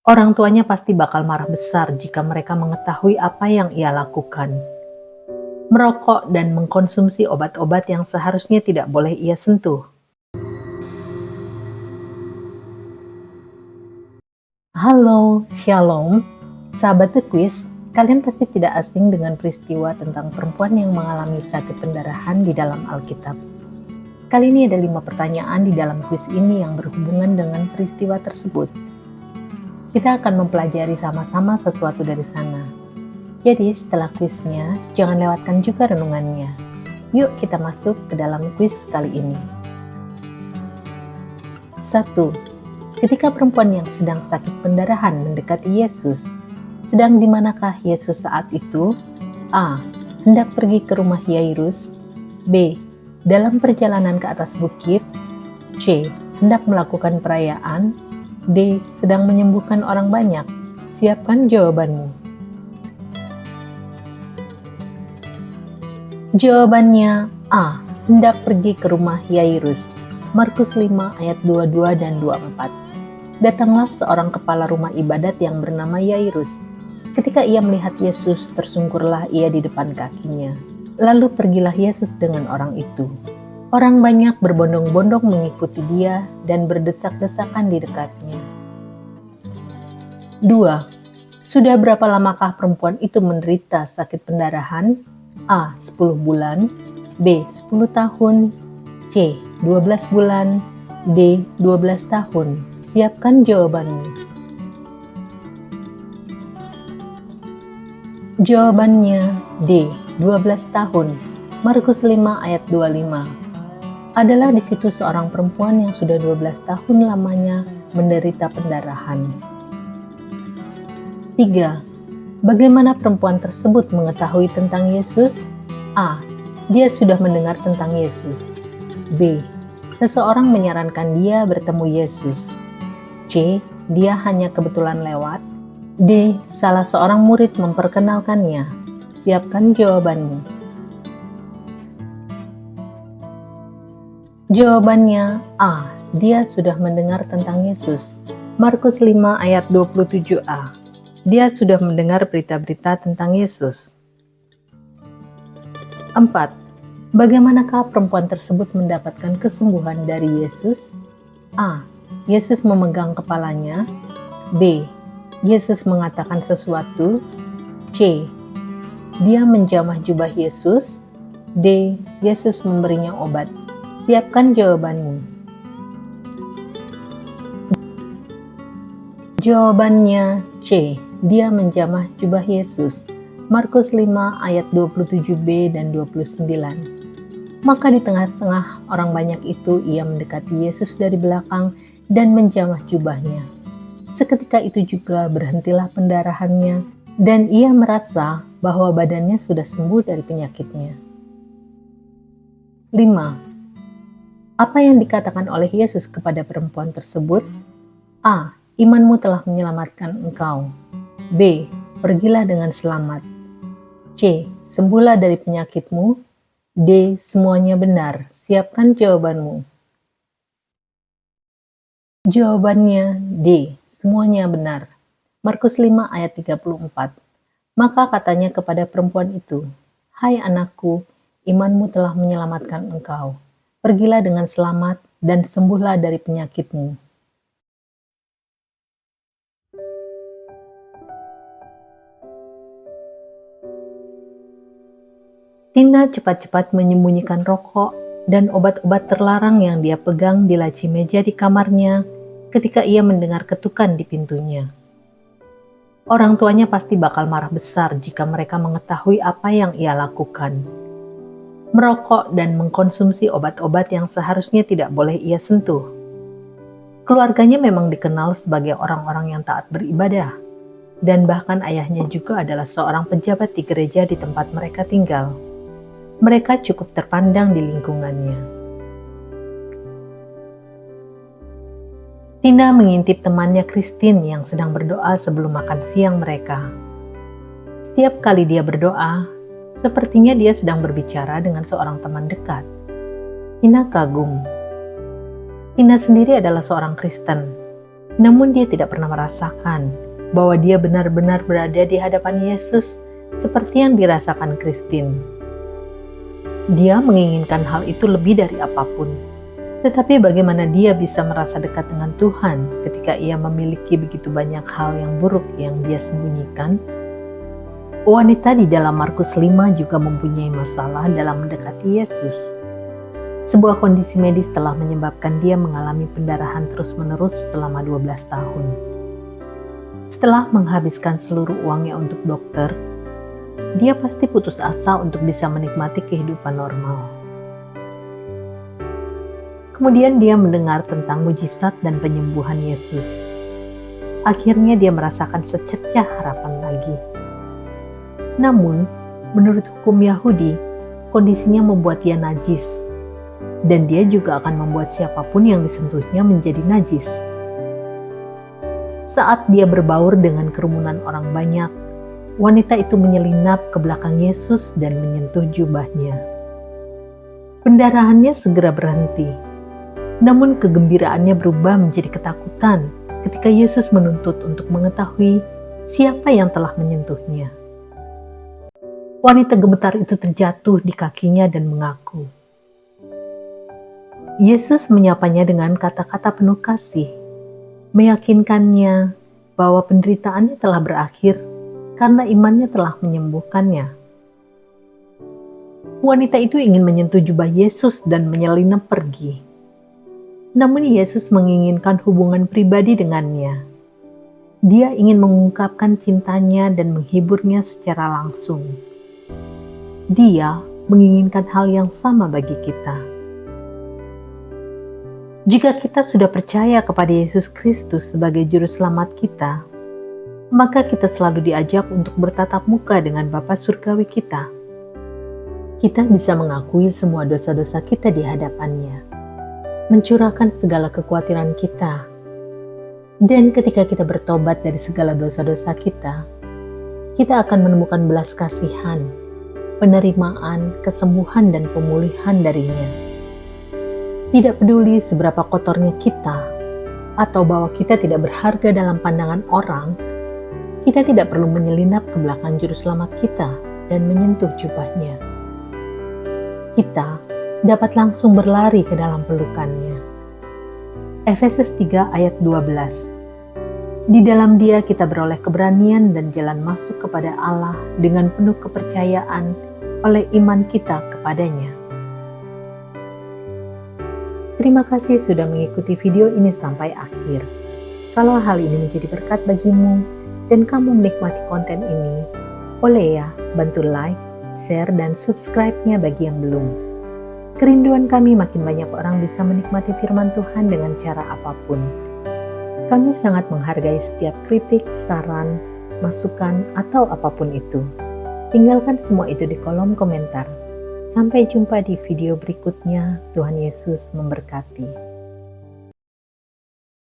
Orang tuanya pasti bakal marah besar jika mereka mengetahui apa yang ia lakukan. Merokok dan mengkonsumsi obat-obat yang seharusnya tidak boleh ia sentuh. Halo, Shalom, sahabat The Quiz. Kalian pasti tidak asing dengan peristiwa tentang perempuan yang mengalami sakit pendarahan di dalam Alkitab. Kali ini ada 5 pertanyaan di dalam kuis ini yang berhubungan dengan peristiwa tersebut. Kita akan mempelajari sama-sama sesuatu dari sana. Jadi setelah kuisnya, jangan lewatkan juga renungannya. Yuk kita masuk ke dalam kuis kali ini. 1. Ketika perempuan yang sedang sakit pendarahan mendekati Yesus, sedang di manakah Yesus saat itu? A. Hendak pergi ke rumah Yairus. B. Dalam perjalanan ke atas bukit. C. Hendak melakukan perayaan. D. Sedang menyembuhkan orang banyak. Siapkan jawabanmu. Jawabannya A. Hendak pergi ke rumah Yairus. Markus 5 ayat 22 dan 24. Datanglah seorang kepala rumah ibadat yang bernama Yairus. Ketika ia melihat Yesus, tersungkurlah ia di depan kakinya. Lalu pergilah Yesus dengan orang itu. Orang banyak berbondong-bondong mengikuti dia dan berdesak-desakan di dekatnya. 2. Sudah berapa lamakah perempuan itu menderita sakit pendarahan? A. 10 bulan. B. 10 tahun. C. 12 bulan. D. 12 tahun. Siapkan jawabanmu. Jawabannya D. 12 tahun. Markus 5 ayat 25. Adalah di situ seorang perempuan yang sudah 12 tahun lamanya menderita pendarahan. 3. Bagaimana perempuan tersebut mengetahui tentang Yesus? A. Dia sudah mendengar tentang Yesus. B. Seseorang menyarankan dia bertemu Yesus. C. Dia hanya kebetulan lewat. D. Salah seorang murid memperkenalkannya. Siapkan jawabanmu. Jawabannya A. Dia sudah mendengar tentang Yesus. Markus 5 ayat 27a. Dia sudah mendengar berita-berita tentang Yesus. 4. Bagaimanakah perempuan tersebut mendapatkan kesembuhan dari Yesus? A. Yesus memegang kepalanya. B. Yesus mengatakan sesuatu. C. Dia menjamah jubah Yesus. D. Yesus memberinya obat. Siapkan jawabanmu. Jawabannya C. Dia menjamah jubah Yesus. Markus 5 ayat 27b dan 29. Maka di tengah-tengah orang banyak itu ia mendekati Yesus dari belakang dan menjamah jubahnya. Seketika itu juga berhentilah pendarahannya dan ia merasa bahwa badannya sudah sembuh dari penyakitnya. 5. Apa yang dikatakan oleh Yesus kepada perempuan tersebut? A. Imanmu telah menyelamatkan engkau. B. Pergilah dengan selamat. C. Sembuhlah dari penyakitmu. D. Semuanya benar. Siapkan jawabanmu. Jawabannya D. Semuanya benar. Markus 5 ayat 34. Maka katanya kepada perempuan itu, "Hai anakku, imanmu telah menyelamatkan engkau. Pergilah dengan selamat dan sembuhlah dari penyakitmu." Tina cepat-cepat menyembunyikan rokok dan obat-obat terlarang yang dia pegang di laci meja di kamarnya ketika ia mendengar ketukan di pintunya. Orang tuanya pasti bakal marah besar jika mereka mengetahui apa yang ia lakukan. Merokok dan mengkonsumsi obat-obat yang seharusnya tidak boleh ia sentuh. Keluarganya memang dikenal sebagai orang-orang yang taat beribadah, dan bahkan ayahnya juga adalah seorang pejabat di gereja di tempat mereka tinggal. Mereka cukup terpandang di lingkungannya. Tina mengintip temannya Christine yang sedang berdoa sebelum makan siang mereka. Setiap kali dia berdoa, sepertinya dia sedang berbicara dengan seorang teman dekat. Tina kagum. Tina sendiri adalah seorang Kristen. Namun dia tidak pernah merasakan bahwa dia benar-benar berada di hadapan Yesus seperti yang dirasakan Christine. Dia menginginkan hal itu lebih dari apapun. Tetapi bagaimana dia bisa merasa dekat dengan Tuhan ketika ia memiliki begitu banyak hal yang buruk yang dia sembunyikan? Wanita di dalam Markus 5 juga mempunyai masalah dalam mendekati Yesus. Sebuah kondisi medis telah menyebabkan dia mengalami pendarahan terus-menerus selama 12 tahun. Setelah menghabiskan seluruh uangnya untuk dokter, dia pasti putus asa untuk bisa menikmati kehidupan normal. Kemudian dia mendengar tentang mujizat dan penyembuhan Yesus. Akhirnya dia merasakan secercah harapan lagi. Namun, menurut hukum Yahudi, kondisinya membuat dia najis. Dan dia juga akan membuat siapapun yang disentuhnya menjadi najis. Saat dia berbaur dengan kerumunan orang banyak, wanita itu menyelinap ke belakang Yesus dan menyentuh jubahnya. Pendarahannya segera berhenti. Namun kegembiraannya berubah menjadi ketakutan ketika Yesus menuntut untuk mengetahui siapa yang telah menyentuhnya. Wanita gemetar itu terjatuh di kakinya dan mengaku. Yesus menyapanya dengan kata-kata penuh kasih, meyakinkannya bahwa penderitaannya telah berakhir karena imannya telah menyembuhkannya. Wanita itu ingin menyentuh jubah Yesus dan menyelinap pergi. Namun Yesus menginginkan hubungan pribadi dengannya. Dia ingin mengungkapkan cintanya dan menghiburnya secara langsung. Dia menginginkan hal yang sama bagi kita. Jika kita sudah percaya kepada Yesus Kristus sebagai juru selamat kita, maka kita selalu diajak untuk bertatap muka dengan Bapa Surgawi kita. Kita bisa mengakui semua dosa-dosa kita di hadapannya, mencurahkan segala kekhawatiran kita, dan ketika kita bertobat dari segala dosa-dosa kita akan menemukan belas kasihan, penerimaan, kesembuhan, dan pemulihan darinya. Tidak peduli seberapa kotornya kita, atau bahwa kita tidak berharga dalam pandangan orang, kita tidak perlu menyelinap ke belakang juru selamat kita dan menyentuh jubahnya. Kita dapat langsung berlari ke dalam pelukannya. Efesus 3 ayat 12. Di dalam Dia kita beroleh keberanian dan jalan masuk kepada Allah dengan penuh kepercayaan oleh iman kita kepadanya. Terima kasih sudah mengikuti video ini sampai akhir. Kalau hal ini menjadi berkat bagimu dan kamu menikmati konten ini, boleh ya bantu like, share, dan subscribe-nya bagi yang belum. Kerinduan kami makin banyak orang bisa menikmati firman Tuhan dengan cara apapun. Kami sangat menghargai setiap kritik, saran, masukan, atau apapun itu. Tinggalkan semua itu di kolom komentar. Sampai jumpa di video berikutnya. Tuhan Yesus memberkati.